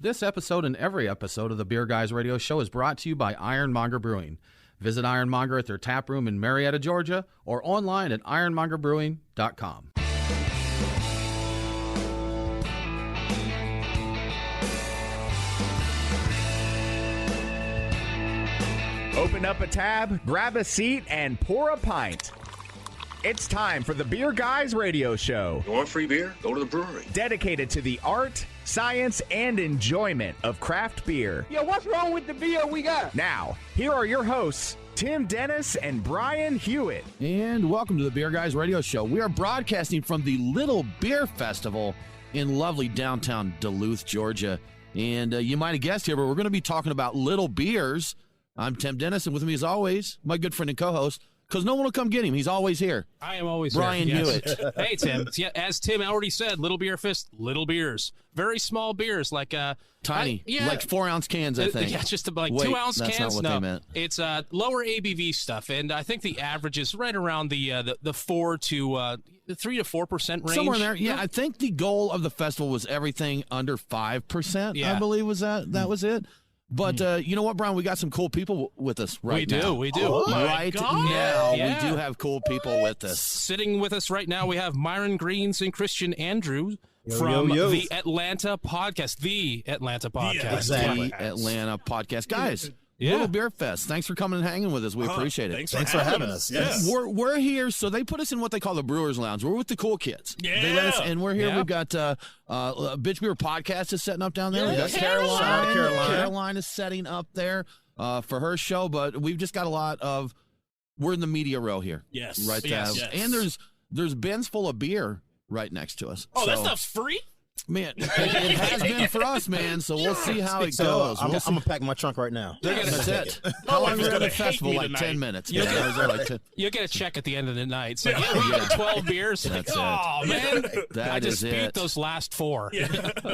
This episode and every episode of the Beer Guys Radio Show is brought to you by Ironmonger Brewing. Visit Ironmonger at their tap room in Marietta, Georgia, or online at ironmongerbrewing.com. Open up a tab, grab a seat, and pour a pint. It's time for the Beer Guys Radio Show. You want free beer? Go to the brewery. Dedicated to the art, science, and enjoyment of craft beer. Yo, what's wrong with the beer we got? Now, here are your hosts, Tim Dennis and Brian Hewitt. And welcome to the Beer Guys Radio Show. We are broadcasting from the Little Beer Festival in lovely downtown Duluth, Georgia. And you might have guessed here, but we're going to be talking about little beers. I'm Tim Dennis, and with me as always, my good friend and co-host, because no one will come get him. He's always here. I am always Brian here. Hewitt. Hey, Tim. Yeah, as Tim already said, Little Beer Fest, little beers. Very small beers, like tiny, like 4-ounce cans, I think. Yeah, just like Wait, 2-ounce that's cans. not what no, they meant. It's lower ABV stuff, and I think the average is right around the 4 to 3 to 4% range. Somewhere in there. Yeah, I think the goal of the festival was everything under 5%. Yeah. I believe was that was it. But you know what, Brian? We got some cool people with us right now. We do. Oh, My right God. now, Yeah. we do have cool people with us. Sitting with us right now, we have Myron Greens and Christian Andrews from the Atlanta Podcast. The Atlanta Podcast. Exactly. The Atlanta Podcast. Guys, Little Beer Fest. Thanks for coming and hanging with us. We appreciate it. Thanks for having us. Yes. We're here, so they put us in what they call the Brewers Lounge. We're with the cool kids. Yeah. They let us, and we're here. Yeah. We've got Bitch Beer Podcast is setting up down there. We've got Caroline. Shout out to Caroline. Caroline is setting up there for her show, but we've just got a lot of, we're in the media row here. Yes. Right there. Yes. And there's bins full of beer right next to us. Oh, that So, stuff's free? man, it has been for us, man, so we'll see how it goes. I'm going to pack my trunk right now. That's it. How long is are we at gonna the festival? hate me Like tonight. 10 minutes. You'll Yeah, is that like 10? You'll get a check at the end of the night. So, yeah, we got 12 beers. That's it. Oh, man. That I just is beat it. those last 4.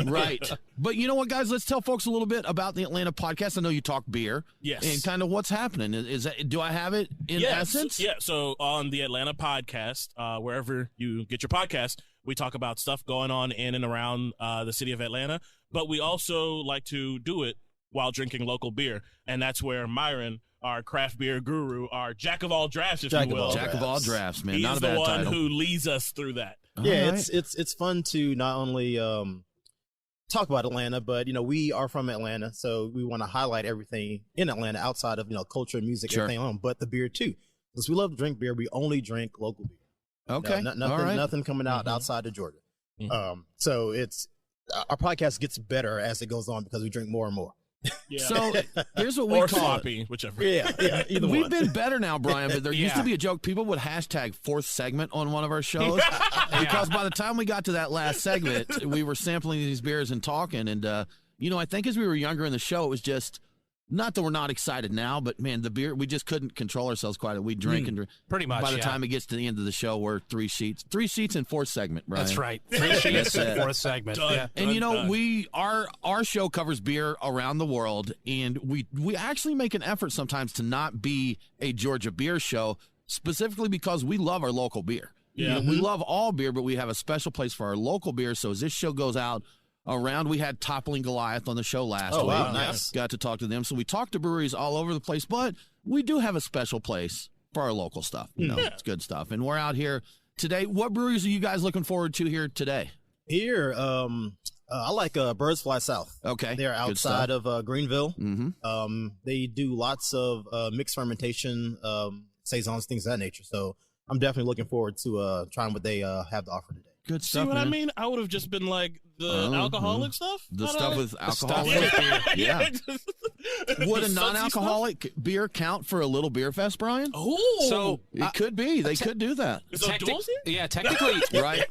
Right. But you know what, guys? Let's tell folks a little bit about the Atlanta Podcast. I know you talk beer. Yes. And kind of what's happening. Is that, do I have it in essence? Yeah, so on the Atlanta Podcast, wherever you get your podcast, we talk about stuff going on in and around the city of Atlanta, but we also like to do it while drinking local beer, and that's where Myron, our craft beer guru, our jack of all drafts, if you will. Jack of all drafts, man. He's Not a the bad one title. who leads us through that. Yeah, All right. it's fun to not only talk about Atlanta, but we are from Atlanta, so we want to highlight everything in Atlanta outside of culture, music, Sure. everything on, but the beer too. Because we love to drink beer, we only drink local beer. Okay. Nothing, all right. nothing coming out outside of Georgia. So it's our podcast gets better as it goes on because we drink more and more. Yeah. So here's what we or call it. sloppy, whichever. Yeah, either We've one. been better now, Brian, but there used to Yeah. be a joke. People would hashtag fourth segment on one of our shows because by the time we got to that last segment, we were sampling these beers and talking. And, I think as we were younger in the show, it was just not that we're not excited now, but, man, the beer, we just couldn't control ourselves quite. We drink and drink. Pretty much, By the yeah. time it gets to the end of the show, we're 3 sheets. 3 sheets and fourth segment, Brian. That's right. 3 sheets, That's it. 4th segment. Done. Yeah. And Done. our show covers beer around the world, and we actually make an effort sometimes to not be a Georgia beer show, specifically because we love our local beer. Yeah. We love all beer, but we have a special place for our local beer. So as this show goes out around, we had Toppling Goliath on the show last week. Wow, nice. Got to talk to them. So we talked to breweries all over the place, but we do have a special place for our local stuff. It's good stuff. And we're out here today. What breweries are you guys looking forward to here today? Here, I like Birds Fly South. Okay. They're good stuff. outside of Greenville. Mm-hmm. They do lots of mixed fermentation, saisons, things of that nature. So I'm definitely looking forward to trying what they have to offer today. Good See stuff, what man. I mean? I would have just been like the alcoholic stuff. The I don't stuff know. with stuff alcohol. with beer. Yeah. Would a The sudsy non-alcoholic beer count for a little beer fest, Brian? stuff? Oh, So, It could be. They could do that. is it Technic- Dulce? yeah, technically, Right?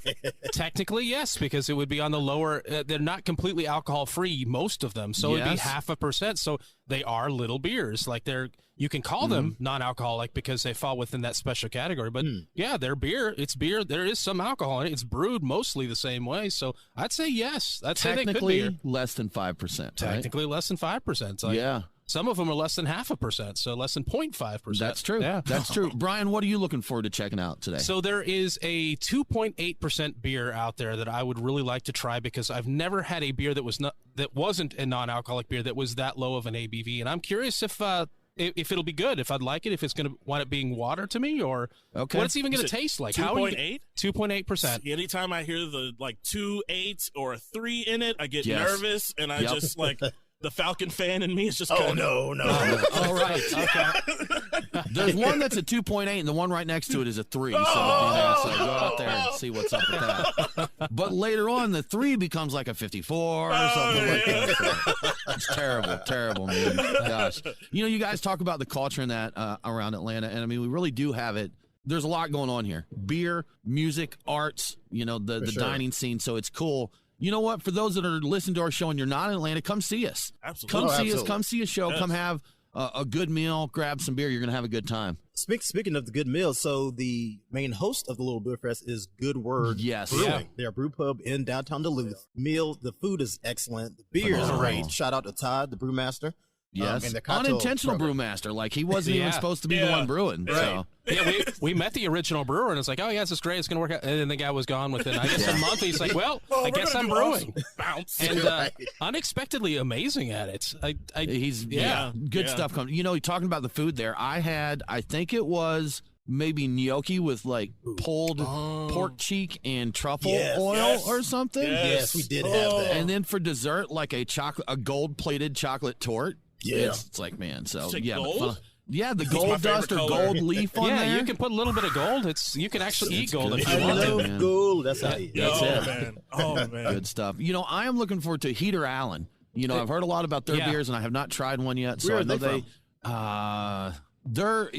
technically yes, because it would be on the lower. They're not completely alcohol free, most of them, so it'd be Yes. 0.5%. So they are little beers, like you can call them non-alcoholic because they fall within that special category. But yeah, they're beer. It's beer. There is some alcohol in it. It's brewed mostly the same way. So I'd say yes. I'd say they could be Technically, less than 5%. Right? technically less than 5%. So Yeah. Some of them are less than 0.5%, so less than 0.5%. That's true. Yeah. That's true. Brian, what are you looking forward to checking out today? So there is a 2.8% beer out there that I would really like to try because I've never had a beer that wasn't a non-alcoholic beer that was that low of an ABV, and I'm curious if it'll be good, if I'd like it, if it's going to wind up being water to me, or what it's even going to taste like. 2.8? 2.8%. Anytime I hear the 2.8 or a 3 in it, I get nervous, and I just the Falcon fan in me is just no. All right. Okay. There's one that's a 2.8, and the one right next to it is a 3. So, so go out there and see what's up with that. But later on, the 3 becomes like a 54 or something like that. So it's terrible, man. Gosh. You guys talk about the culture in that around Atlanta, and I mean, we really do have it. There's a lot going on here. Beer, music, arts, the dining scene, so it's cool. You know what? For those that are listening to our show and you're not in Atlanta, come see us. Absolutely. Come see a show. Yes. Come have a good meal, grab some beer. You're going to have a good time. Speaking of the good meals, so the main host of the Little Beer Fest is Good Word Brewing. Yeah. They're a brew pub in downtown Duluth. The food is excellent. The beer is great. Shout out to Todd, the brewmaster. Yes, and the unintentional brewmaster. Like he wasn't even supposed to be the one brewing. Right. So. Yeah, we met the original brewer, and it's like, oh, yeah, this is great. It's going to work out. And then the guy was gone within, I guess, a month. He's like, well I guess I'm brewing. Bounce. And unexpectedly amazing at it. He's good stuff coming. Talking about the food there, I think it was maybe gnocchi with pulled pork cheek and truffle oil or something. Yes, we did have that. And then for dessert, a gold-plated chocolate torte. Yeah, it's like, man. So gold? Yeah, the gold dust or gold leaf on there. Yeah, you can put a little bit of gold. You can actually eat gold if you want to. to. I love gold. That's how you That's it. Man. Oh, man. Good stuff. I am looking forward to Heater Allen. I've heard a lot about their beers, and I have not tried one yet. So I know they're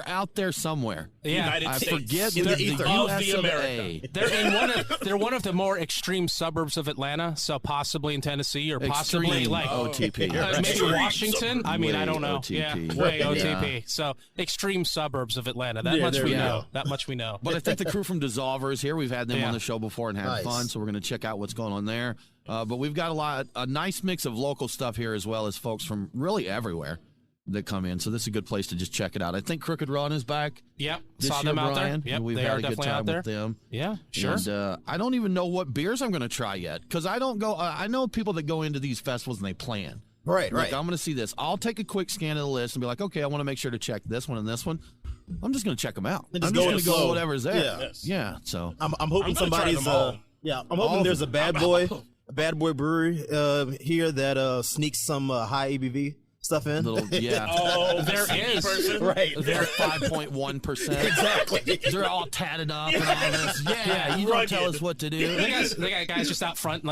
out there somewhere. Yeah, I forget in the US of A. They're one of the more extreme suburbs of Atlanta, so possibly in Tennessee or possibly extreme OTP. Maybe Washington. I mean, I don't know. OTP. Yeah, way OTP. So extreme suburbs of Atlanta. That much we know. That much we know. But I think the crew from Dissolver is here. We've had them on the show before and had fun, so we're going to check out what's going on there. But we've got a nice mix of local stuff here as well as folks from really everywhere that come in, so this is a good place to just check it out. I think Crooked Run is back. Yep, saw them out Brian. there. Yep, we've they had are a good definitely time out there. with them. Yeah, sure. And I don't even know what beers I'm going to try yet because I don't go. I know people that go into these festivals and they plan. Right. I'm going to see this. I'll take a quick scan of the list and be like, okay, I want to make sure to check this one and this one. I'm just going to check them out. I'm just going to go whatever's there. Yeah. So I'm hoping somebody's. I'm hoping there's a bad boy brewery here that sneaks some high ABV stuff in. There is. Right. They're 5.1%. Exactly. They're all tatted up and all this. Yeah, you don't tell us what to do. They got guys just out front,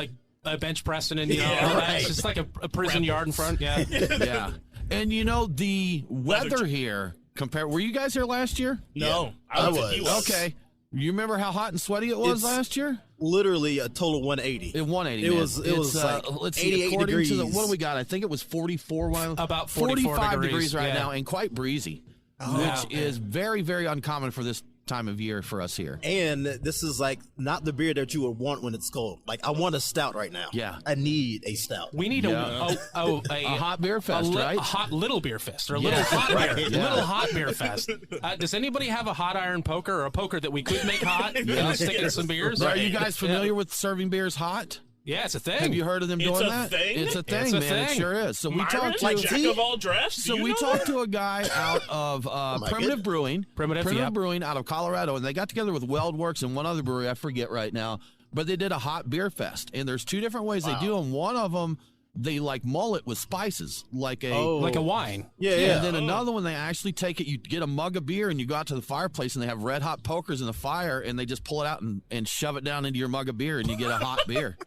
bench pressing and, it's just like a prison yard in front. Yeah. Yeah. And, the weather here, were you guys here last year? No. I was. Okay. You remember how hot and sweaty it was last year? Literally a total 180. 180. It was let's see, 88 degrees. To what do we got? I think it was 44. About 45 degrees right now, and quite breezy, which is very, very uncommon for this time of year for us here. And this is not the beer that you would want when it's cold. I want a stout right now. Yeah. I need a stout. We need a hot beer fest, right? A hot little beer fest or a little hot beer. Little hot beer fest. Does anybody have a hot iron poker or a poker that we could make hot and stick in some beers? Are you guys familiar with serving beers hot? Yeah, it's a thing. Have you heard of them doing that? It's a thing, man. It sure is. So we talked to Jack of all drafts. So we talked to a guy out of Primitive Brewing. Primitive Brewing out of Colorado, and they got together with Weldworks and one other brewery, I forget right now, but they did a hot beer fest. And there's two different ways they do them. One of them, they mull it with spices, like a wine. Yeah. And then another one, they actually take it. You get a mug of beer and you go out to the fireplace and they have red hot pokers in the fire and they just pull it out and shove it down into your mug of beer and you get a hot beer.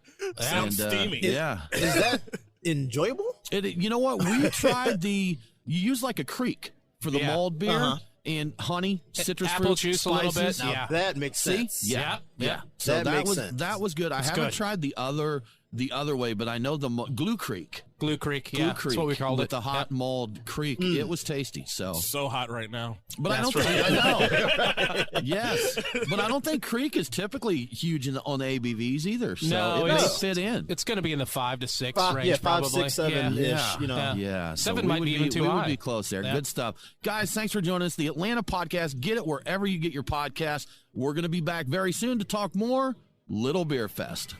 Sounds steamy. Is that enjoyable? You know what? We tried you use a creek for the mulled beer. And honey, citrus apple fruit, juice spices. a little bit. Now that makes sense. Yeah. So that makes was sense. that was good. I haven't tried the other way, but I know the Glue Creek Glue Creek, Glue yeah, Creek, that's what we called with it. the hot mulled creek. It was tasty. So hot right now. But I don't think I know. Yes, but I don't think Creek is typically huge on the ABVs either. So No, it may it's- fit in. It's going to be in the 5 to 6 range, Yeah, 5, probably. 6, 7 ish. Yeah. You know. Yeah, so 7 we might would be even too we high. would be close there. Yeah. Good stuff. Guys, thanks for joining us. The Atlanta Podcast. Get it wherever you get your podcast. We're going to be back very soon to talk more Little Beer Fest.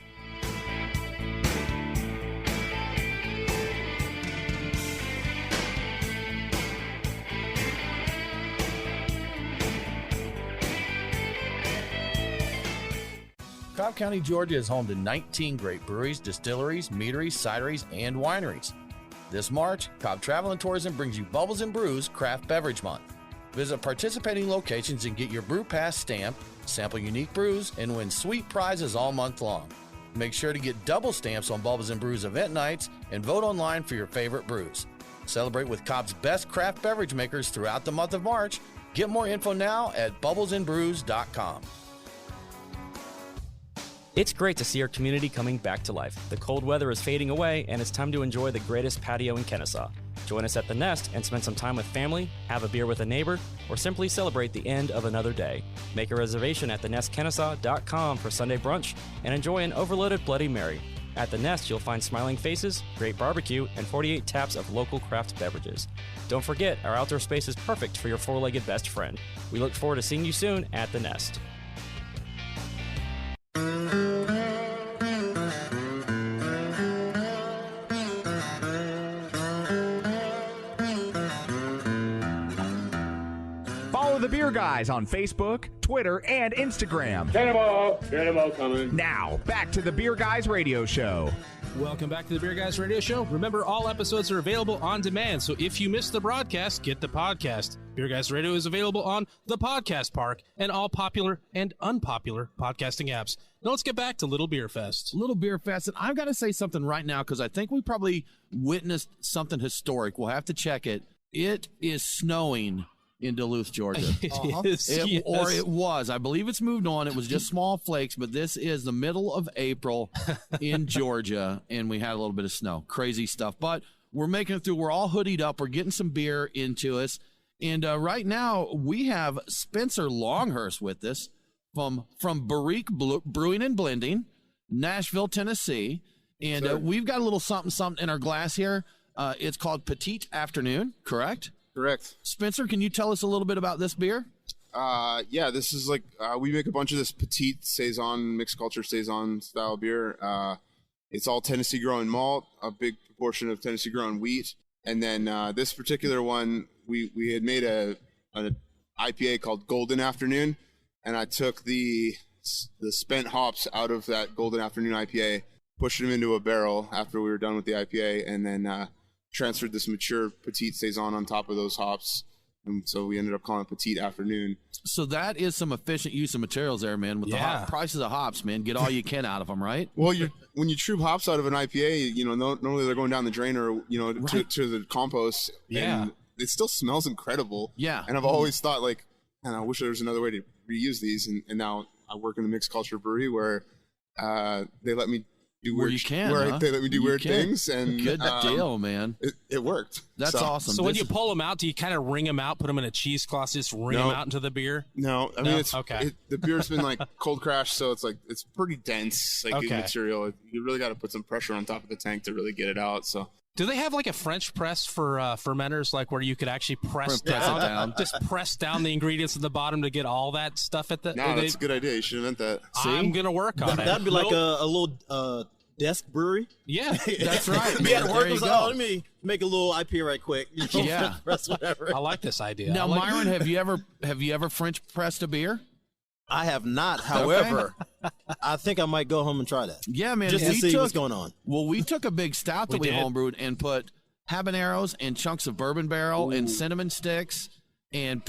Cobb County, Georgia is home to 19 great breweries, distilleries, meaderies, cideries, and wineries. This March, Cobb Travel and Tourism brings you Bubbles and Brews Craft Beverage Month. Visit participating locations and get your Brew Pass stamp, sample unique brews, and win sweet prizes all month long. Make sure to get double stamps on Bubbles and Brews event nights and vote online for your favorite brews. Celebrate with Cobb's best craft beverage makers throughout the month of March. Get more info now at bubblesandbrews.com. It's great to see our community coming back to life. The cold weather is fading away, and it's time to enjoy the greatest patio in Kennesaw. Join us at the Nest and spend some time with family, have a beer with a neighbor, or simply celebrate the end of another day. Make a reservation at thenestkennesaw.com for Sunday brunch and enjoy an overloaded Bloody Mary. At the Nest, you'll find smiling faces, great barbecue, and 48 taps of local craft beverages. Don't forget, our outdoor space is perfect for your four-legged best friend. We look forward to seeing you soon at the Nest. Follow the Beer Guys on Facebook, Twitter, and Instagram. Cannonball coming. Now, back to the Beer Guys radio show. Welcome back to the Beer Guys Radio Show. Remember, all episodes are available on demand, so if you missed the broadcast, get the podcast. Beer Guys Radio is available on the Podcast Park and all popular and unpopular podcasting apps. Now let's get back to Little Beer Fest. Little Beer Fest, and I've got to say something right now because I think we probably witnessed something historic. We'll have to check it. It is snowing in Duluth, Georgia. It is, yes. Or it was. I believe it's moved on. It was just small flakes, but this is the middle of April in Georgia, and we had a little bit of snow. Crazy stuff. But we're making it through. We're all hoodied up. We're getting some beer into us. And right now, we have Spencer Longhurst with us from Barrique Brewing and Blending, Nashville, Tennessee. And we've got a little something in our glass here. It's called Petite Afternoon, correct? Correct. Spencer, can you tell us a little bit about this beer? Yeah, this is like we make a bunch of this petite saison, mixed culture saison style beer. It's all Tennessee grown malt, a big proportion of Tennessee grown wheat, and then this particular one we had made an IPA called Golden Afternoon, and I took the spent hops out of that Golden Afternoon IPA, pushed them into a barrel after we were done with the IPA, and then transferred this mature petite saison on top of those hops, and so we ended up calling it Petite Afternoon. So that is some efficient use of materials there, man. With the prices of hops, man, get all you can out of them, right? Well, when you troop hops out of an IPA, normally they're going down the drain or to the compost. Yeah, and it still smells incredible. Yeah, and I've always thought like, man, I wish there was another way to reuse these. And now I work in a mixed culture brewery where they let me do where weird, you can, where huh? they let me do weird things, and good deal, man. It worked. That's awesome. So when you pull them out, do you kind of wring them out, put them in a cheesecloth, just wring them out into the beer? No, I mean okay. The beer's been like cold crashed, so it's pretty dense, like Okay. material. You really got to put some pressure on top of the tank to really get it out. So. Do they have like a French press for fermenters, like where you could actually press it down? Just press down the ingredients at the bottom to get all that stuff at the? No, that's a good idea. You should invent that. I'm gonna work on it. That'd be like a little desk brewery. Yeah, that's right. Yeah, Man. work There you was like, go. let me make a little IPA right quick. Yeah. Press whatever. I like this idea. Now, Myron, have you ever French pressed a beer? I have not. However, I think I might go home and try that. Yeah, man. Just to see what's going on. Well, we took a big stout that we did. homebrewed and put habaneros and chunks of bourbon barrel and cinnamon sticks, and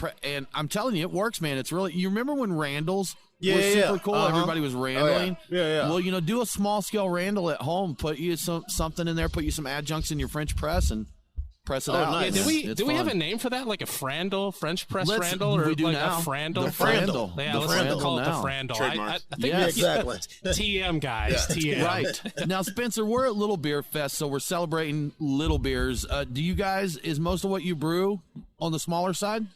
I'm telling you, it works, man. It's really. You remember when Randall's was super cool? Everybody was randling. Yeah. Well, do a small scale Randall at home. Put you something in there. Put you some adjuncts in your French press, and press it Oh, out. nice. Yeah, It's do we have a fun. name for that? Like a frandle, French press Let's- frandle, or we do like now. a frandle? The frandle. Yeah, The let's frandle call it the now. frandle. Trademark. I think Yes. Exactly. TM guys, TM. Right. Now, Spencer, we're at Little Beer Fest, so we're celebrating little beers. Do you guys, is most of what you brew on the smaller side?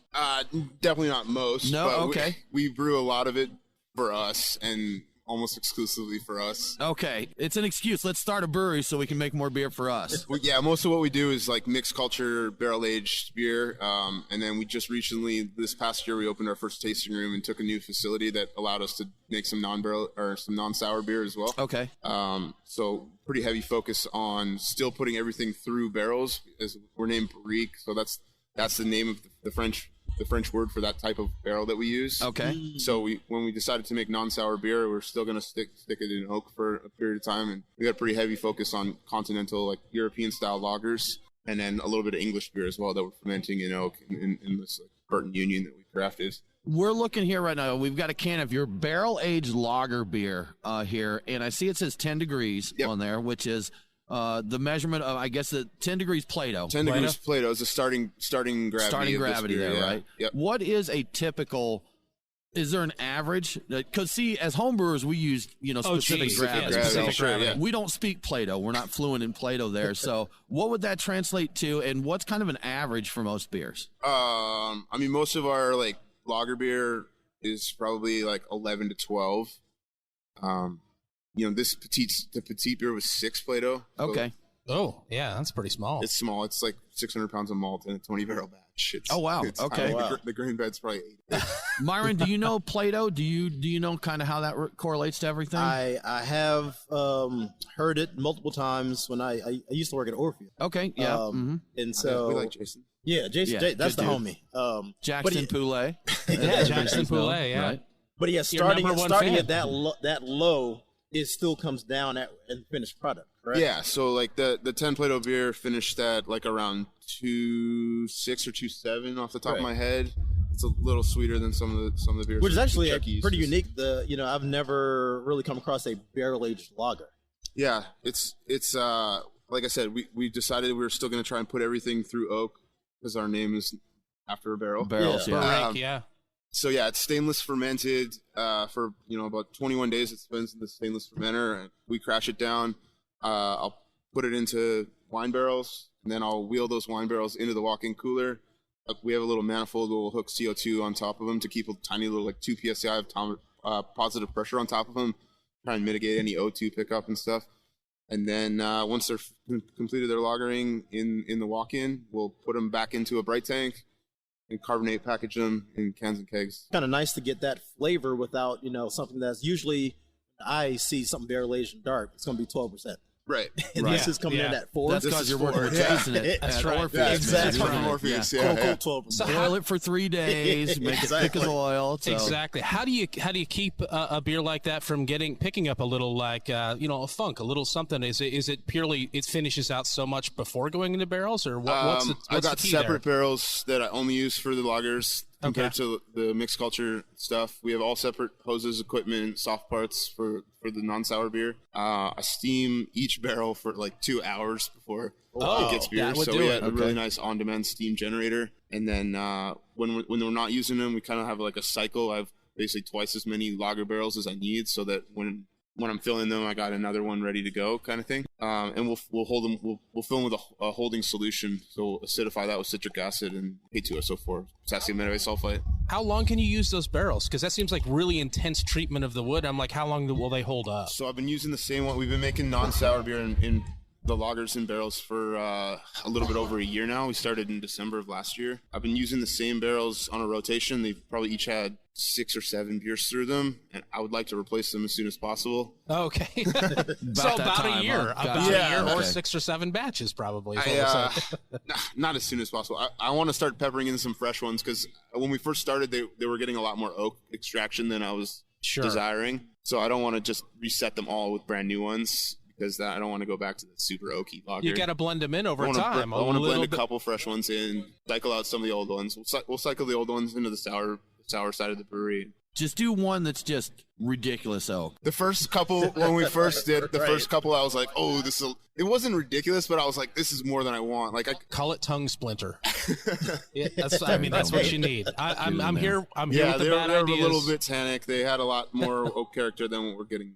Definitely not most. No? but Okay. We brew a lot of it for us and almost exclusively for us. Okay. It's an excuse. Let's start a brewery so we can make more beer for us. Well, yeah, most of what we do is like mixed culture, barrel aged beer, and then we just recently, this past year, we opened our first tasting room and took a new facility that allowed us to make some non-barrel or some non-sour beer as well. Okay. So pretty heavy focus on still putting everything through barrels. As we're named Barrique, so that's the name of the French word for that type of barrel that we use. Okay. So when we decided to make non-sour beer, we're still going to stick it in oak for a period of time, and we got a pretty heavy focus on continental, like European style lagers, and then a little bit of English beer as well that we're fermenting in oak in this like Burton Union that we crafted. We're looking here right now. We've got a can of your barrel-aged lager beer here, and I see it says 10 degrees Yep. on there, which is the measurement of, I guess, the 10 degrees Plato. 10 degrees Plato is a starting gravity. Starting of this gravity beer, there, yeah. right? Yep. What is a typical? Is there an average? Because see, as homebrewers, we use specific geez. gravity. Yeah, Gravity, specific sure, gravity. yeah. We don't speak Plato. We're not fluent in Plato there. So, what would that translate to? And what's kind of an average for most beers? I mean, most of our like lager beer is probably like 11 to 12. The petite beer was 6 Plato. So Okay. Oh, yeah, that's pretty small. it's small. It's like 600 pounds of malt in a 20 barrel batch. Oh, wow. It's Okay. tiny. Wow. The grain bed's probably 8. Myron, do you know Plato? Do you know kind of how that correlates to everything? I have heard it multiple times when I used to work at Orpheus. Okay. Yeah. And so we like Jason. yeah, Jason, Yeah, that's the good homie. Jackson Poulet. Yeah, Jackson Poulet, yeah. Right. But yeah, Your starting number one starting fan. at that low, it still comes down at the finished product, right? Yeah, so like the 10 Plato beer finished at like around 2.6 or 2.7 off the top of Right. my head. It's a little sweeter than some of the beers. Which is actually Chucky pretty uses. unique. I've never really come across a barrel aged lager. Yeah, it's like I said, we decided we were still going to try and put everything through oak because our name is after a barrel. Barrels. Yeah. Yeah. Barrique, yeah. So yeah, it's stainless fermented for about 21 days. It spends in the stainless fermenter, and we crash it down. I'll put it into wine barrels, and then I'll wheel those wine barrels into the walk-in cooler. We have a little manifold that will hook CO2 on top of them to keep a tiny little 2 psi of positive pressure on top of them, try and mitigate any O2 pickup and stuff. And then once they're completed their lagering in the walk-in, we'll put them back into a bright tank and carbonate package them in cans and kegs. Kind of nice to get that flavor without something that's usually I see something barrel aged and dark. It's going to be 12%. Right. And Right. this is coming in Yeah. at 4. That's This because is you're working with yeah. Jason at That's right. Orpheus. Yeah, man. exactly. Right. From Orpheus, Yeah. yeah. Cool, 12%. So Boil it for 3 days, make it thick as oil. So. Exactly. How do you keep a beer like that from picking up a little a funk, a little something? Is it purely it finishes out so much before going into barrels, or what's I've the got key separate there? barrels that I only use for the lagers compared to the mixed culture stuff. We have all separate hoses, equipment, soft parts for the non-sour beer. I steam each barrel for like 2 hours before it gets beer. that would So do we it. have a really nice on-demand steam generator. And then when we're not using them, we kind of have like a cycle. I have basically twice as many lager barrels as I need, so that when I'm filling them, I got another one ready to go, kind of thing. And we'll hold them. We'll fill them with a holding solution. So we'll acidify that with citric acid and K2SO4, potassium metabisulfite. How long can you use those barrels? Because that seems like really intense treatment of the wood. I'm like, how long will they hold up? So I've been using the same one. We've been making non-sour beer in the lagers in barrels for a little bit over a year now. We started in December of last year. I've been using the same barrels on a rotation. They've probably each had 6 or 7 beers through them, and I would like to replace them as soon as possible. Okay. So that about time, a year. huh? About Yeah, a year or okay. 6 or 7 batches probably. is what we're saying. Not as soon as possible. I want to start peppering in some fresh ones because when we first started, they were getting a lot more oak extraction than I was Sure. desiring. So I don't want to just reset them all with brand new ones because I don't want to go back to the super oaky lager. You got to blend them in over I want time. to blend a little bit- couple fresh ones in, cycle out some of the old ones. We'll cycle the old ones into the sour side of the brewery, Just do one that's just ridiculous oak. The first couple, when we first did the first couple, I was like, oh, it wasn't ridiculous, but I was like, this is more than I want. Like, call it tongue splinter. That's what you need. I'm here. I'm here with the bad they were ideas. a little bit tannic. They had a lot more oak character than what we're getting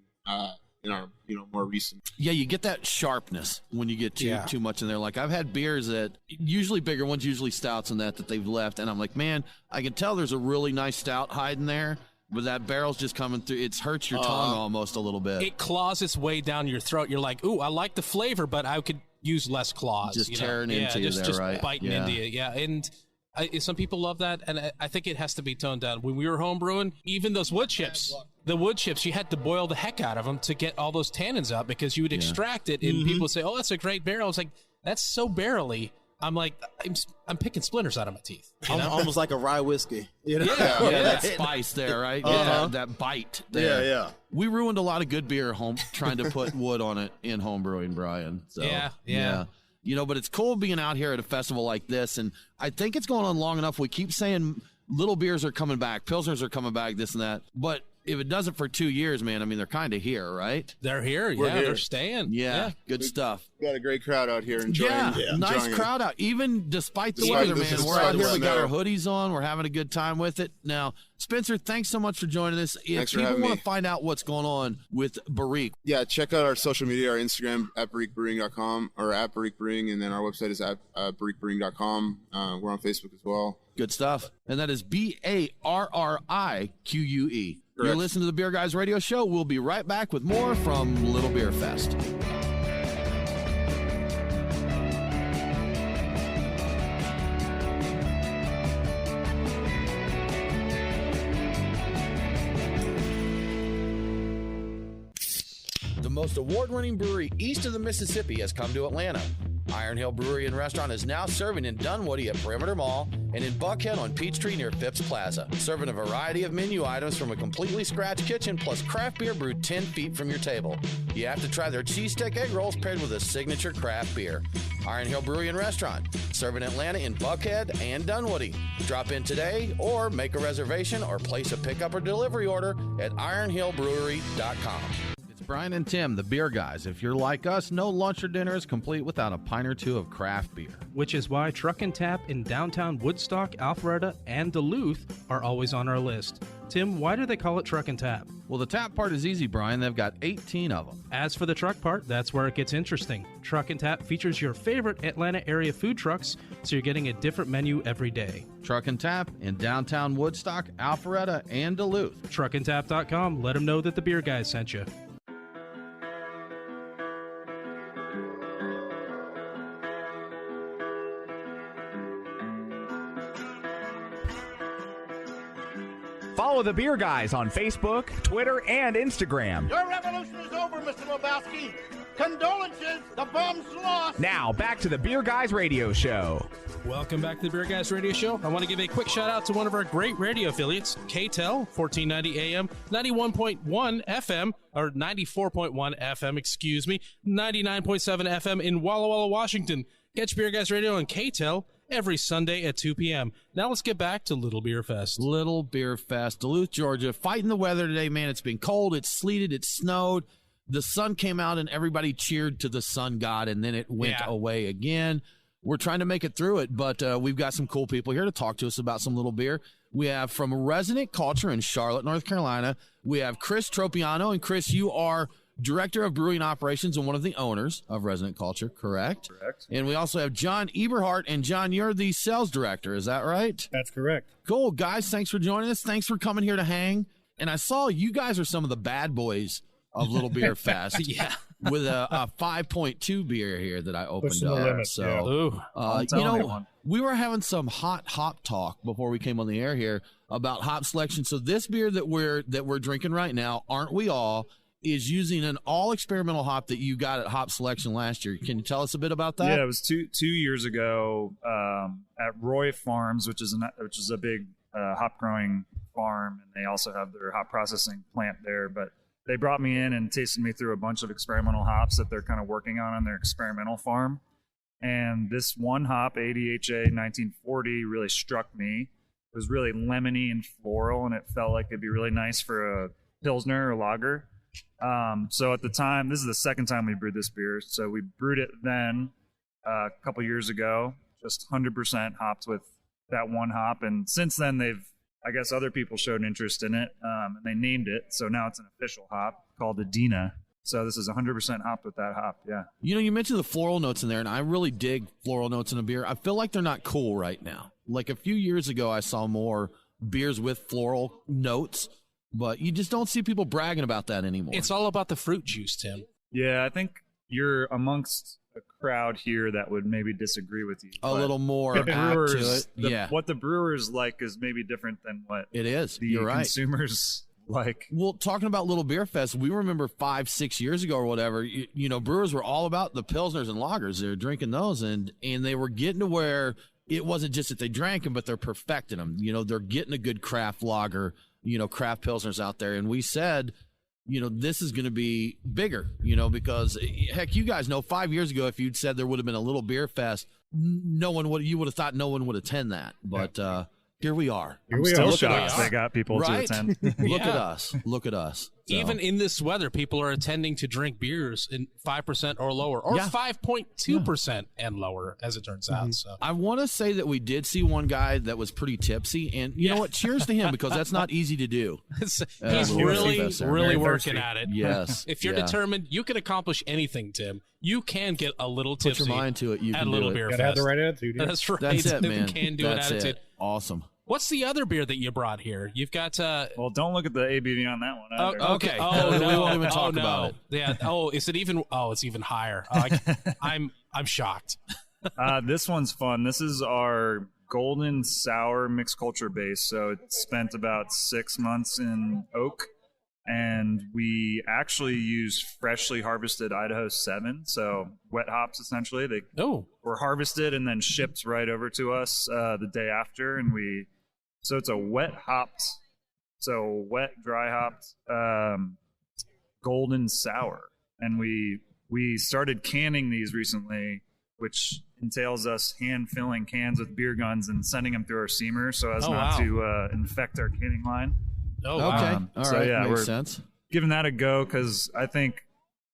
in our more recent. Yeah, you get that sharpness when you get too much in there. Like, I've had beers that usually bigger ones, usually stouts and that they've left, and I'm like, man, I can tell there's a really nice stout hiding there, but that barrel's just coming through. It hurts your tongue almost a little bit. It claws its way down your throat. You're like, ooh, I like the flavor, but I could use less claws. Just tearing into you there, just right? biting into you. Yeah, and some people love that, and I think it has to be toned down. When we were home brewing, even those wood chips, you had to boil the heck out of them to get all those tannins out because you would extract it, and people would say, oh, that's a great barrel. I was like, that's so barrely. I'm like, I'm picking splinters out of my teeth. You know? Almost like a rye whiskey. You know? Yeah, that spice there, right? Yeah, that bite there. Yeah. We ruined a lot of good beer at home trying to put wood on it in home brewing, Brian. So, yeah. But it's cool being out here at a festival like this, and I think it's going on long enough. We keep saying little beers are coming back, Pilsners are coming back, this and that, but if it doesn't for 2 years, man, I mean, they're kind of here, right? They're here, they're staying. Yeah, good stuff. Got a great crowd out here enjoying. Nice crowd out, even despite the weather, man. We're out here, we got our hoodies on, we're having a good time with it. Now, Spencer, thanks so much for joining us. If people want to find out what's going on with Barrique, check out our social media, our Instagram at BarriqueBrewing.com or at Barrique Brewing, and then our website is at BarriqueBrewing.com. We're on Facebook as well. Good stuff. And that is BARRIQUE. Correct. You're listening to the Beer Guys Radio Show. We'll be right back with more from Little Beer Fest. The most award-winning brewery east of the Mississippi has come to Atlanta. Iron Hill Brewery and Restaurant is now serving in Dunwoody at Perimeter Mall and in Buckhead on Peachtree near Phipps Plaza. Serving a variety of menu items from a completely scratched kitchen plus craft beer brewed 10 feet from your table. You have to try their cheese stick egg rolls paired with a signature craft beer. Iron Hill Brewery and Restaurant, serving Atlanta in Buckhead and Dunwoody. Drop in today or make a reservation or place a pickup or delivery order at ironhillbrewery.com. Brian and Tim, the Beer Guys. If you're like us, no lunch or dinner is complete without a pint or two of craft beer. Which is why Truck and Tap in downtown Woodstock, Alpharetta, and Duluth are always on our list. Tim, why do they call it Truck and Tap? Well, the tap part is easy, Brian. They've got 18 of them. As for the truck part, that's where it gets interesting. Truck and Tap features your favorite Atlanta area food trucks, so you're getting a different menu every day. Truck and Tap in downtown Woodstock, Alpharetta, and Duluth. Truckandtap.com. Let them know that the Beer Guys sent you. Follow the Beer Guys on Facebook, Twitter, and Instagram. Your revolution is over, Mr. Lebowski. Condolences, the bum's lost. Now, back to the Beer Guys Radio Show. Welcome back to the Beer Guys Radio Show. I want to give a quick shout out to one of our great radio affiliates, KTEL, 1490 AM, 91.1 FM, or 94.1 FM, 99.7 FM in Walla Walla, Washington. Catch Beer Guys Radio on KTEL every Sunday at 2 p.m. Now let's get back to Little Beer Fest. Little Beer Fest, Duluth, Georgia. Fighting the weather today, man. It's been cold, it's sleeted, it snowed. The sun came out and everybody cheered to the sun god, and then it went away again. We're trying to make it through it, but we've got some cool people here to talk to us about some little beer. We have from Resonant Culture in Charlotte, North Carolina, we have Chris Tropiano. And Chris, you are Director of Brewing Operations and one of the owners of Resonant Culture, correct? Correct. And we also have John Eberhardt. And John, you're the sales director, is that right? That's correct. Cool. Guys, thanks for joining us. Thanks for coming here to hang. And I saw you guys are some of the bad boys of Little Beer Fest. Yeah. With a 5.2 beer here that I opened up. Limit, so, we were having some hot hop talk before we came on the air here about hop selection. So this beer that we're drinking right now, Aren't We All, is using an all experimental hop that you got at Hop Selection last year. Can you tell us a bit about that? Yeah, it was two years ago at Roy Farms, which is a big hop growing farm, and they also have their hop processing plant there. But they brought me in and tasted me through a bunch of experimental hops that they're kind of working on their experimental farm. And this one hop, ADHA 1940, really struck me. was really lemony and floral, and it felt like it'd be really nice for a Pilsner or lager. So at the time, this is the second time we brewed this beer. So we brewed it then a couple years ago, just 100% hopped with that one hop. And since then, I guess other people showed interest in it, and they named it. So now it's an official hop called Adina. So this is 100% hopped with that hop, yeah. You mentioned the floral notes in there, and I really dig floral notes in a beer. I feel like they're not cool right now. Like a few years ago, I saw more beers with floral notes, but you just don't see people bragging about that anymore. It's all about the fruit juice, Tim. Yeah, I think you're amongst a crowd here that would maybe disagree with you. A little more apt to it. What the brewers like is maybe different than what it is. The You're right. Consumers like. Well, talking about Little Beer Fest, we remember 5-6 years ago or whatever, brewers were all about the Pilsners and lagers. They were drinking those, and they were getting to where it wasn't just that they drank them, but they're perfecting them. They're getting a good craft lager, craft Pilsners out there. And we said, this is going to be bigger, because heck, you guys know 5 years ago, if you'd said there would have been a Little Beer Fest, you would have thought no one would attend that. But, here we are. I'm still shocked they got people to attend. Look at us. Look at us. So. Even in this weather, people are attending to drink beers in 5% or lower, or 5.2% and lower, as it turns out. So I want to say that we did see one guy that was pretty tipsy, and you know what? Cheers to him, because that's not easy to do. He's really working at it. Yes. If you're determined, you can accomplish anything, Tim. You can get a little tipsy. Put your mind to it. You at can Little do it. Beer Gotta Fest. have the right attitude. Yeah. That's right. That's it, man. Can do That's an attitude. It. Awesome. What's the other beer that you brought here? You've got. Well, don't look at the ABV on that one either. Okay. No, no, we won't even talk no. about it. Yeah. Is it even? Oh, it's even higher. I'm shocked. This one's fun. This is our golden sour mixed culture base. So it spent about 6 months in oak, and we actually use freshly harvested Idaho 7, so wet hops essentially. They were harvested and then shipped right over to us the day after, and so it's a wet dry hopped golden sour, and we started canning these recently, which entails us hand filling cans with beer guns and sending them through our steamer so as not to infect our canning line. Oh, wow. Okay. All right. Makes sense. Giving that a go, because I think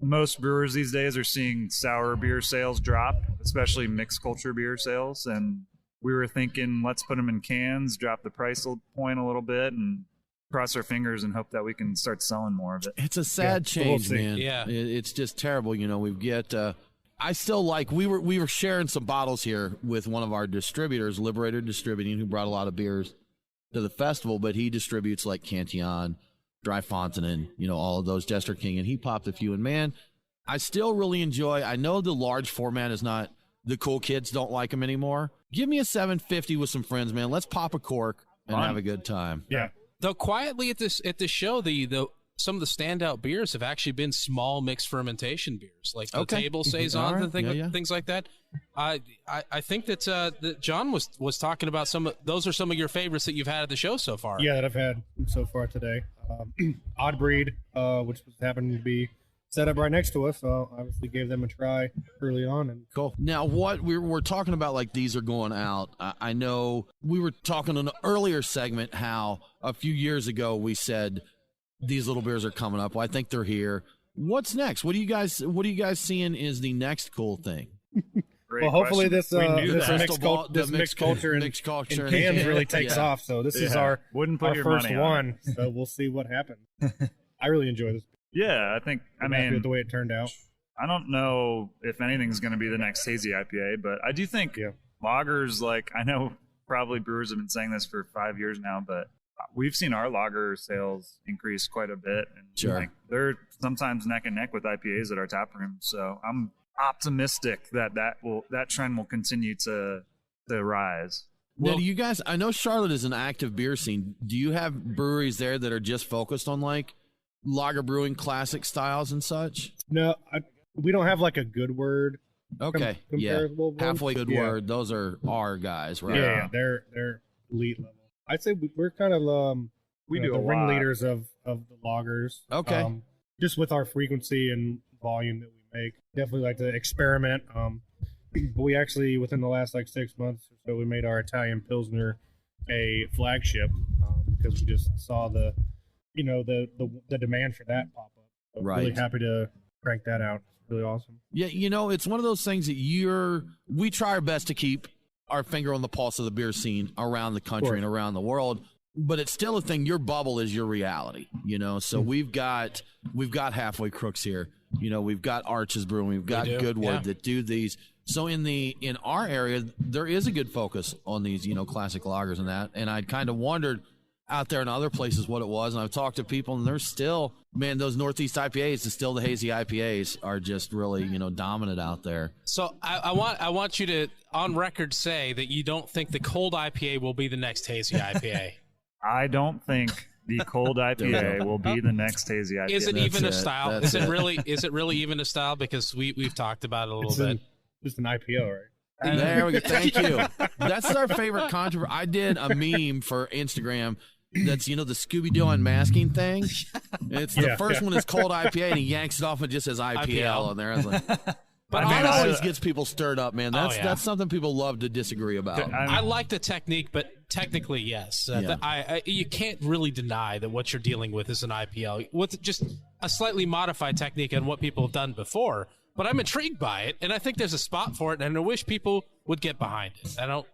most brewers these days are seeing sour beer sales drop, especially mixed culture beer sales. And we were thinking, let's put them in cans, drop the price point a little bit, and cross our fingers and hope that we can start selling more of it. It's a sad change, man. Yeah. It's just terrible. We get. I still like. We were sharing some bottles here with one of our distributors, Liberator Distributing, who brought a lot of beers to the festival, but he distributes like Cantillon, Dry Fontaine, all of those, Jester King, and he popped a few. And man, I still really enjoy. I know the large format is not, the cool kids don't like them anymore. Give me a 750 with some friends, man. Let's pop a cork and have a good time. Yeah. Though quietly at this show, some of the standout beers have actually been small mixed fermentation beers, like the table saisons and things like that. I think that John was talking about those are some of your favorites that you've had at the show so far. Yeah, that I've had so far today. Odd Breed, which happened to be set up right next to us, so obviously gave them a try early on. And cool. Now, what we're talking about, like these are going out. I know we were talking in an earlier segment how a few years ago we said these little beers are coming up. Well, I think they're here. What's next? What do you guys seeing is the next cool thing? Well, hopefully this mixed culture in cans really takes off. So this is our first one. So we'll see what happens. I really enjoy this. Yeah, I think. I'm happy with the way it turned out. I don't know if anything's going to be the next hazy IPA, but I do think lagers. Like, I know probably brewers have been saying this for 5 years now, but we've seen our lager sales increase quite a bit, and they're sometimes neck and neck with IPAs at our tap room. So I'm optimistic that trend will continue to rise. Now, do you guys? I know Charlotte is an active beer scene. Do you have breweries there that are just focused on like lager brewing, classic styles and such? No, we don't have like a Good Word. Okay, halfway Good Word. Those are our guys, right? Yeah, they're elite level. I'd say we're kind of we do the a ringleaders of the lagers. Okay, just with our frequency and volume that we make, definitely like to experiment. But we actually within the last 6 months or so, we made our Italian Pilsner a flagship because we just saw the demand for that pop up. So Right. Really happy to crank that out. It's really awesome. Yeah, it's one of those things that we try our best to keep our finger on the pulse of the beer scene around the country and around the world, but it's still a thing. Your bubble is your reality, so we've got Halfway Crooks here. We've got Arches Brewing, we've got Goodwood that do these. So in our area, there is a good focus on these, classic lagers and that. And I kind of wondered out there in other places what it was. And I've talked to people, and there's still, man, those Northeast IPAs, the hazy IPAs are just really, dominant out there. So I want you to, on record, say that you don't think the cold IPA will be the next hazy IPA. I don't think the cold IPA will be the next hazy IPA. Is it even a style? Is it really even a style? Because we've talked about it a little bit. Just an IPO, right? There we go. Thank you. That's our favorite controversy. I did a meme for Instagram that's, the Scooby-Doo unmasking thing. It's the first one is cold IPA, and he yanks it off and just says IPL on there. I was like, but it always gets people stirred up, man. That's something people love to disagree about. I like the technique, but technically, yes. You can't really deny that what you're dealing with is an IPL with just a slightly modified technique on what people have done before. But I'm intrigued by it, and I think there's a spot for it, and I wish people would get behind it. I don't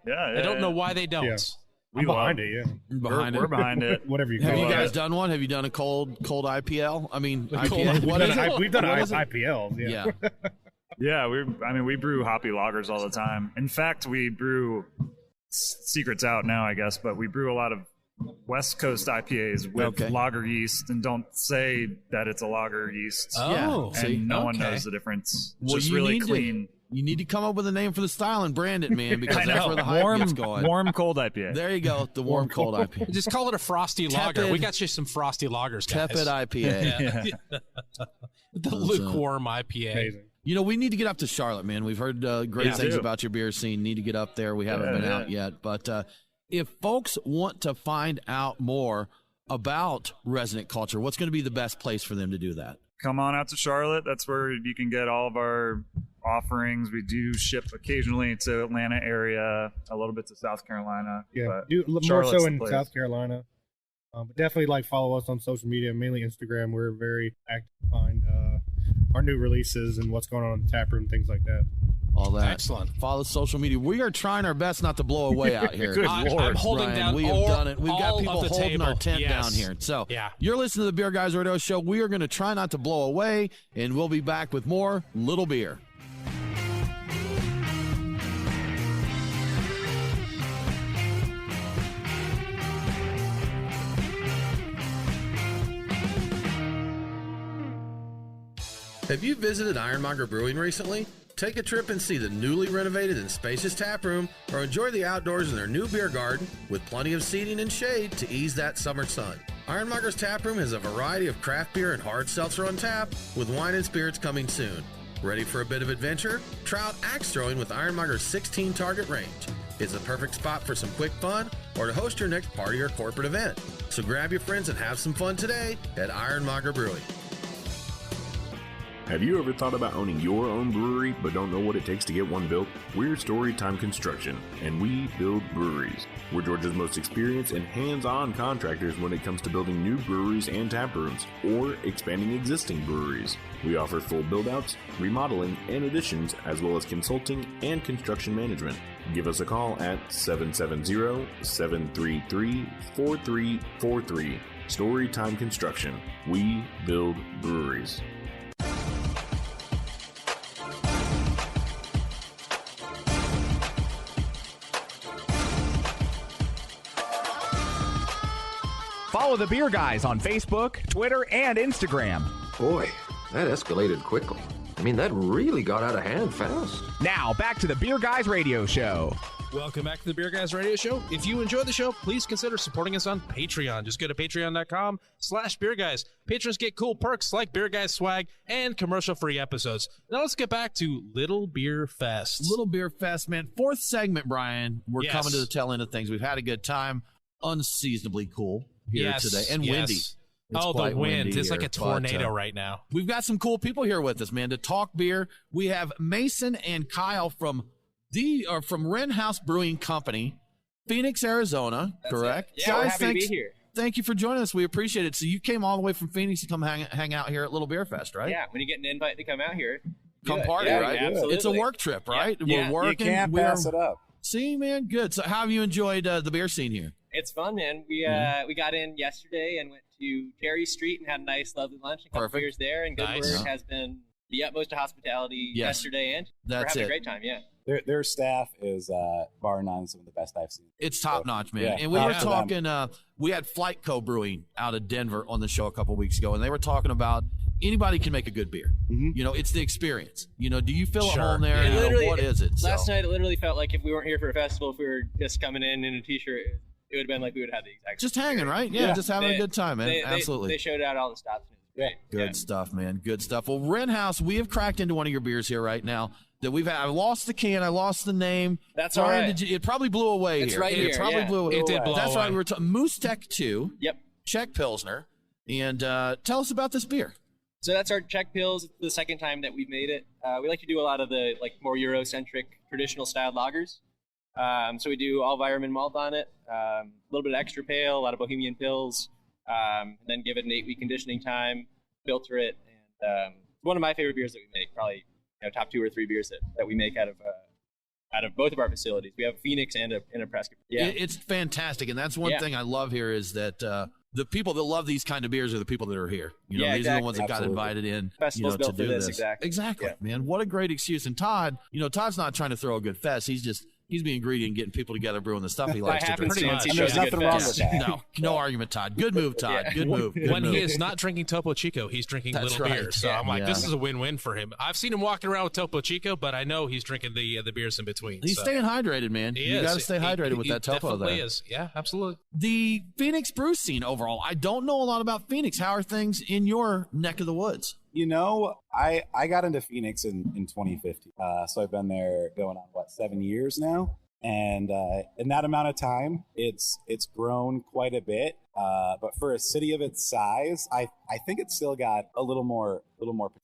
know why they don't. Yeah. I'm behind it, yeah. We're behind it. Whatever you call it. Have you guys done one? Have you done a cold IPL? I mean, IPA. We've done IPLs, yeah. Yeah, we brew hoppy lagers all the time. In fact, we brew, secrets out now, I guess, but we brew a lot of West Coast IPAs with lager yeast, and don't say that it's a lager yeast. Oh, and no one knows the difference. It's just really clean. You need to come up with a name for the style and brand it, man, because that's where the hype gets going. Warm cold IPA. There you go, the warm cold IPA. Just call it a frosty lager. We got you some frosty lagers, guys. Tepid IPA. The lukewarm IPA. Amazing. We need to get up to Charlotte, man. We've heard great things about your beer scene. Need to get up there. We haven't been out yet. But if folks want to find out more about Resonant Culture, what's going to be the best place for them to do that? Come on out to Charlotte. That's where you can get all of our offerings. We do ship occasionally to Atlanta area, a little bit to South Carolina. Yeah, more so in South Carolina. But definitely follow us on social media, mainly Instagram. We're very active to find our new releases and what's going on in the tap room, things like that. All that. Excellent. Follow social media. We are trying our best not to blow away out here. Good Lord. I'm holding Brian, down we have done it. We've got all people of the holding table. our tent Yes. down here. So you're listening to the Beer Guys Radio Show. We are going to try not to blow away, and we'll be back with more Little Beer. Have you visited Ironmonger Brewing recently? Take a trip and see the newly renovated and spacious tap room, or enjoy the outdoors in their new beer garden with plenty of seating and shade to ease that summer sun. Ironmonger's tap room has a variety of craft beer and hard seltzer on tap, with wine and spirits coming soon. Ready for a bit of adventure? Try out axe throwing with Ironmonger's 16 target range. It's the perfect spot for some quick fun or to host your next party or corporate event. So grab your friends and have some fun today at Ironmonger Brewing. Have you ever thought about owning your own brewery but don't know what it takes to get one built? We're Storytime Construction, and we build breweries. We're Georgia's most experienced and hands-on contractors when it comes to building new breweries and tap rooms, or expanding existing breweries. We offer full build-outs, remodeling, and additions, as well as consulting and construction management. Give us a call at 770-733-4343. Storytime Construction. We build breweries. Follow the Beer Guys on Facebook, Twitter, and Instagram. Boy, that escalated quickly. I mean, that really got out of hand fast. Now, back to the Beer Guys Radio Show. Welcome back to the Beer Guys Radio Show. If you enjoy the show, please consider supporting us on Patreon. Just go to patreon.com/beerguys. Patrons get cool perks like Beer Guys swag and commercial-free episodes. Now let's get back to Little Beer Fest. Little Beer Fest, man. Fourth segment, Brian. We're coming to the tail end of things. We've had a good time. Unseasonably cool here today. And windy. It's the wind. It's like a tornado right now. We've got some cool people here with us, man, to talk beer. We have Mason and Kyle from Wren House Brewing Company. Phoenix, Arizona, correct? Yeah, we're happy to be here. Thank you for joining us. We appreciate it. So you came all the way from Phoenix to come hang out here at Little Beer Fest, right? Yeah, when you get an invite to come out here, come party, right? Absolutely. It's a work trip, right? Yeah. We're working. You can't pass it up. See, man, good. So how have you enjoyed the beer scene here? It's fun, man. We got in yesterday and went to Cherry Street and had a nice, lovely lunch and a couple beers there. And Goodword has been the utmost of hospitality yesterday, and we're having a great time. Yeah. Their staff is bar none some of the best I've seen. It's top notch, man. Yeah, and we were talking. We had Flight Co. Brewing out of Denver on the show a couple weeks ago, and they were talking about anybody can make a good beer. You know, it's the experience. You know, do you feel at home there? What is it? Last night, it literally felt like if we weren't here for a festival, if we were just coming in a t-shirt, it would have been like we would have the exact just hanging, right? Yeah, just having a good time, man. Absolutely. They showed out all the stops. Good stuff, man. Good stuff. Well, Wren House, we have cracked into one of your beers here right now that we've had. I lost the can. I lost the name. That's all right. It probably blew away it's here. Right here. It probably blew away. It did blow That's away. right. We were talking Moose Tech 2. Yep. Czech Pilsner. And tell us about this beer. So that's our Czech Pils. It's the second time that we've made it. We like to do a lot of the more Euro-centric traditional styled lagers. So we do all Weyermann malt on it, a little bit of extra pale, a lot of Bohemian Pils, and then give it an 8-week conditioning time, filter it, and it's one of my favorite beers that we make. Probably top 2 or 3 beers that we make out of both of our facilities. We have a Phoenix and a Prescott. Yeah, it's fantastic, and that's one thing I love here is that the people that love these kind of beers are the people that are here. You know, these are the ones that got invited in. Festivals to built do for this. this. Exactly, man. What a great excuse. And Todd, Todd's not trying to throw a good fest. He's being greedy and getting people together brewing the stuff he likes to drink. There's nothing wrong with that. No argument, Todd. Good move, Todd. Good move. When he is not drinking Topo Chico, he's drinking little beers. So I'm like, this is a win-win for him. I've seen him walking around with Topo Chico, but I know he's drinking the beers in between. He's staying hydrated, man. You got to stay hydrated with that Topo there. Definitely is. Yeah, absolutely. The Phoenix brew scene overall. I don't know a lot about Phoenix. How are things in your neck of the woods? I got into Phoenix in 2015. So I've been there going on 7 years now. And in that amount of time, it's grown quite a bit. But for a city of its size, I think it's still got a little more.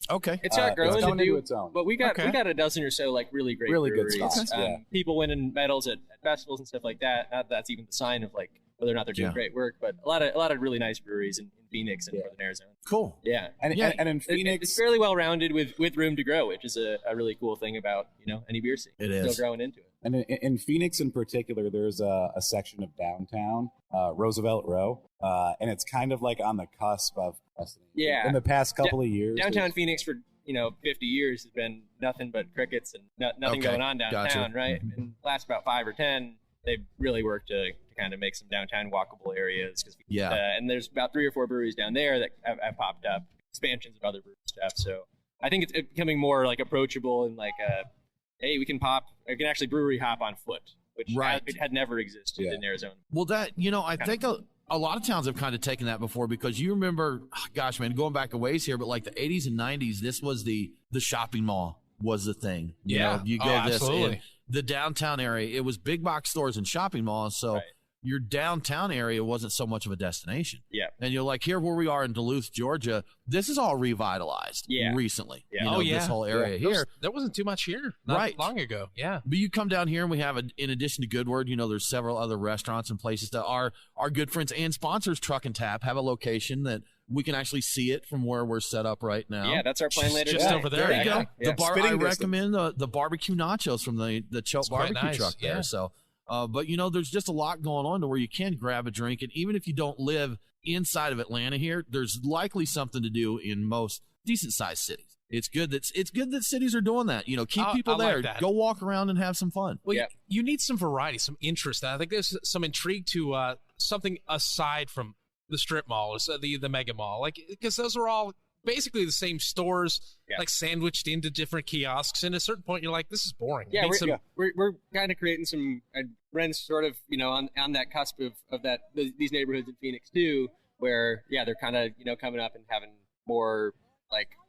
Okay, it's got grown to do its own. But we got a dozen or so really great breweries. Good stuff. People winning medals at festivals and stuff like that. Not that's even the sign of whether or not they're doing great work. But a lot of really nice breweries in Phoenix and Northern Arizona. Cool. Yeah, and in Phoenix, it's fairly well rounded with room to grow, which is a really cool thing about any beer scene. It is still growing into it. And in Phoenix in particular, there's a section of downtown, Roosevelt Row, and it's kind of on the cusp of in the past couple of years. Downtown Phoenix for 50 years has been nothing but crickets and nothing going on downtown, right? And the last about 5 or 10, they've really worked to kind of make some downtown walkable areas. And there's about 3 or 4 breweries down there that have popped up, expansions of other brewery stuff. So I think it's becoming more approachable and hey, we can actually brewery hop on foot, which it had never existed in Arizona. Well, I think a lot of towns have kind of taken that before because you remember, gosh, man, going back a ways here, but the 80s and 90s, this was the shopping mall was the thing. You know, you go this in the downtown area. It was big box stores and shopping malls, so your downtown area wasn't so much of a destination. Yeah. And you're here where we are in Duluth, Georgia, this is all revitalized recently. Yeah. This whole area here. There wasn't too much here not long ago. Yeah. But you come down here and we have, in addition to Goodword, there's several other restaurants and places that our good friends and sponsors, Truck and Tap, have a location that we can actually see it from where we're set up right now. Yeah, that's our plan later. Just over there. There you go. Yeah. I recommend the barbecue nachos from the Choke barbecue truck there. So, but there's just a lot going on to where you can grab a drink, and even if you don't live inside of Atlanta here, there's likely something to do in most decent sized cities. It's good that cities are doing that. Keep people there. Go walk around and have some fun. Well, you need some variety, some interest. I think there's some intrigue to something aside from the strip malls, the mega mall, because those are all basically the same stores, sandwiched into different kiosks. And at a certain point, you're like, this is boring. Yeah, we're kind of creating some Wren's sort of on that cusp of that these neighborhoods in Phoenix too, where they're kind of coming up and having more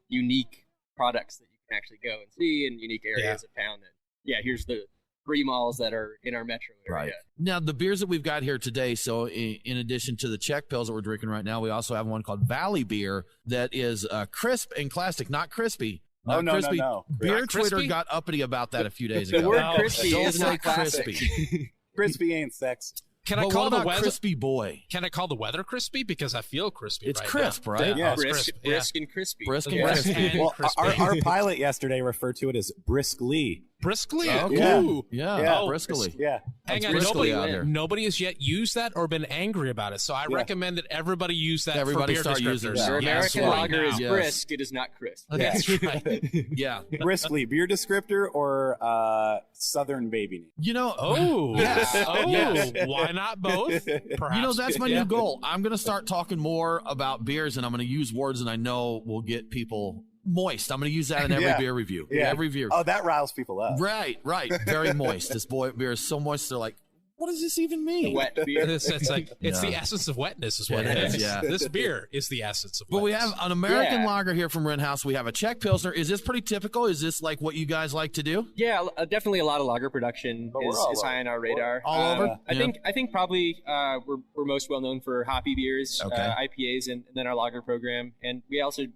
unique products that you can actually go and see in unique areas of town. That here's the 3 malls that are in our metro area. Right. Now, the beers that we've got here today, so in addition to the Czech Pils that we're drinking right now, we also have one called Valley Beer that is crisp and classic, not crispy. Not crispy. No. Beer Twitter got uppity about that a few days ago. The word crispy don't is say not classic. crispy. Crispy ain't sexy. Can I But call what the about weather crispy boy? Can I call the weather crispy because I feel crispy? It's right crisp, now. right? Yeah. it's Brisk, crisp. brisk and crispy. Brisk and Yeah. crispy. And Well, crispy. our pilot yesterday referred to it as briskly. Briskly. Okay. Ooh. Yeah, Oh, briskly. Yeah. Hang on, briskly out here. nobody has yet used that or been angry about it. So I recommend that everybody use that. Everybody for beer start using descriptors. that. Your Yeah, American absolutely. lager is Yes. brisk. It is not crisp. That's right. Yeah. Briskly, beer descriptor or Southern baby name? You know, Oh, Yes. Oh, Yes. why not both? Perhaps. You know, that's my new goal. I'm going to start talking more about beers, and I'm going to use words that I know will get people moist. I'm going to use that in every Yeah. beer review. Yeah. Every beer. Oh, that riles people up. Right. Very moist. This beer is so moist, they're like, what does this even mean? Wet beer. It's like it's Yeah. the essence of wetness, is what It it is, is. yeah. This beer is the essence of But wetness. we have an American Yeah. lager here from Wren House. We have a Czech Pilsner. Is this pretty typical? Is this like what you guys like to do? Yeah, definitely a lot of lager production But we're is all high on our radar. All over? I think probably we're most well known for hoppy beers, Okay. IPAs, and then our lager program, and we also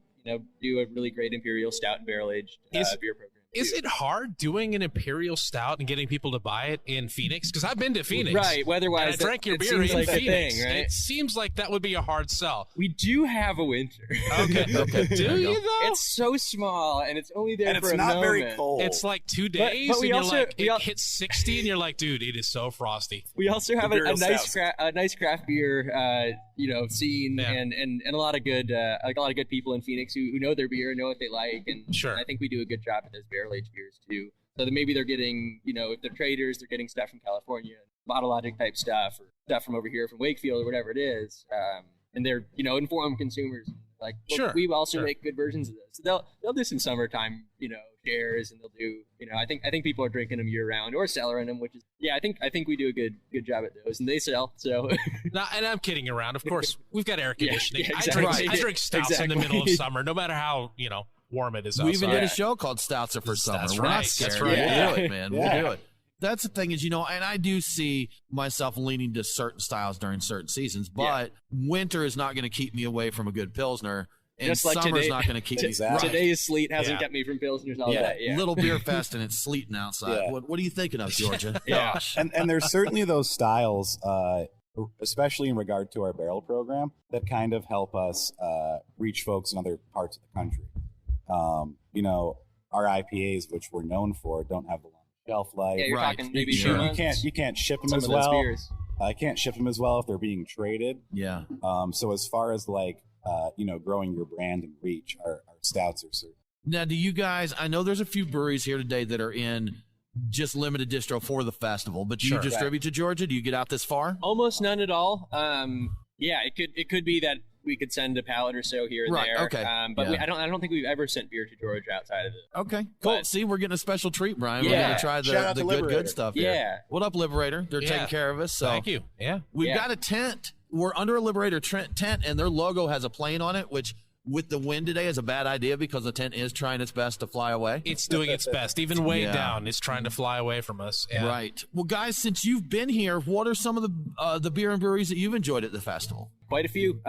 do a really great imperial stout and barrel aged beer program. Is it hard doing an imperial stout and getting people to buy it in Phoenix? Because I've been to Phoenix, Right, weather-wise, and I drank your it beer seems in like a Phoenix. thing, right? It seems like that would be a hard sell. We do have a winter. Okay, do you though? It's so small, and it's only there And for it's a not very moment. cold. It's like 2 days, but we and also- you're like, we it al- hits 60, and you're like, dude, it is so frosty. We also have a Imperial nice stouts. nice craft beer scene Yeah. and a lot of good people in Phoenix who know their beer and know what they like, and Sure. I think we do a good job at those barrel aged beers too. So that maybe they're getting, if they're traders, they're getting stuff from California, Bottle Logic type stuff, or stuff from over here from Wakefield or whatever it is, and they're informed consumers. Like, well, Sure, we also sure. make good versions of those. So they'll do some summertime, shares, and they'll do, I think people are drinking them year round or cellaring them, which is, I think we do a good job at those, and they sell. So No, and I'm kidding around. Of course, we've got air conditioning. yeah, exactly. I drink stouts in the middle of summer, no matter how warm it is outside. We even did a show called Stouts Are for Summer. That's We're not right, scared. that's right. We'll do it, man. Yeah. We'll do it. That's the thing is, and I do see myself leaning to certain styles during certain seasons, but winter is not going to keep me away from a good Pilsner, and Just like summer's today- not going to keep me. Exactly. today's sleet hasn't Yeah. kept me from Pilsners all Yeah. day. Yeah. Little beer fest and it's sleeting outside. Yeah. What are you thinking of, Georgia? Yeah. Gosh. And there's certainly those styles, especially in regard to our barrel program, that kind of help us reach folks in other parts of the country. Our IPAs, which we're known for, don't have the long shelf life. Yeah, you're Right. talking maybe Sure. 2 You months. can't ship them Some as of those well. beers. I can't ship them as well if they're being traded. Yeah. So as far as growing your brand and reach, our stouts are certain. Now, do you guys? I know there's a few breweries here today that are in just limited distro for the festival, but do you Sure. distribute to Georgia? Do you get out this far? Almost none at all. It could be that we could send a pallet or so here and Right, there. okay. But Yeah. I don't think we've ever sent beer to Georgia outside of it. Okay, cool. But- See, we're getting a special treat, Brian. We're Yeah. going to try Shout out the to good Liberator. stuff here. Yeah. What up, Liberator? They're Yeah. taking care of us. So Thank you. Yeah. We've Yeah. got a tent. We're under a Liberator tent, and their logo has a plane on it, which with the wind today is a bad idea because the tent is trying its best to fly away. It's doing its best. Even way Yeah. down, it's trying to fly away from us. Yeah. Right. Well, guys, since you've been here, what are some of the beer and breweries that you've enjoyed at the festival? Quite a few.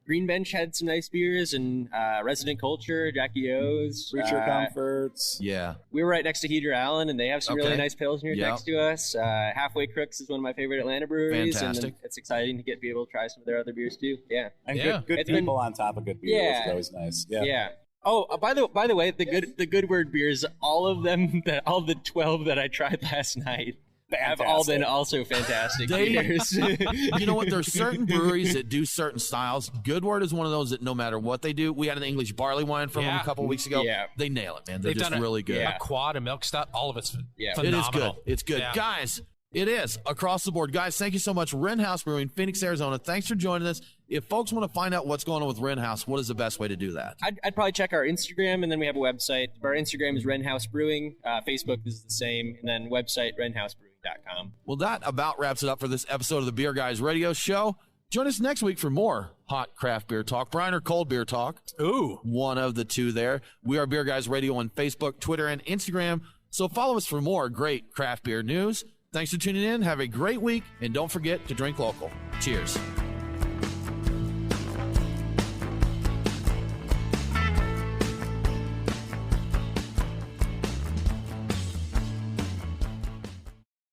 Green Bench had some nice beers, and Resident Culture, Jackie O's. Creature Comforts. Yeah. We were right next to Hedra Allen, and they have some really Okay. nice Pilsner Yep. next to us. Halfway Crooks is one of my favorite Atlanta breweries, Fantastic. and it's exciting to be able to try some of their other beers too. Yeah. And Yeah. good It's people been- on top of good beer, which Yeah. is always nice. Yeah. Yeah. Oh, by the way, the good word beers, all of them, all the 12 that I tried last night, have all been also fantastic beers. You know what? There's certain breweries that do certain styles. Good Word is one of those that no matter what they do, we had an English barley wine from them Yeah. a couple weeks ago. Yeah. They nail it, man. They're They've just done really good. Yeah. A quad, a milk stout, all of it's Yeah. phenomenal. It is good. It's good. Yeah. Guys, it is across the board. Guys, thank you so much. Wren House Brewing, Phoenix, Arizona. Thanks for joining us. If folks want to find out what's going on with Wren House, what is the best way to do that? I'd probably check our Instagram, and then we have a website. Our Instagram is Wren House Brewing. Facebook is the same, and then website wrenhousebrewing.com. Well, that about wraps it up for this episode of the Beer Guys Radio Show. Join us next week for more hot craft beer talk. Brian or cold beer talk? Ooh. One of the two there. We are Beer Guys Radio on Facebook, Twitter, and Instagram. So follow us for more great craft beer news. Thanks for tuning in. Have a great week, and don't forget to drink local. Cheers.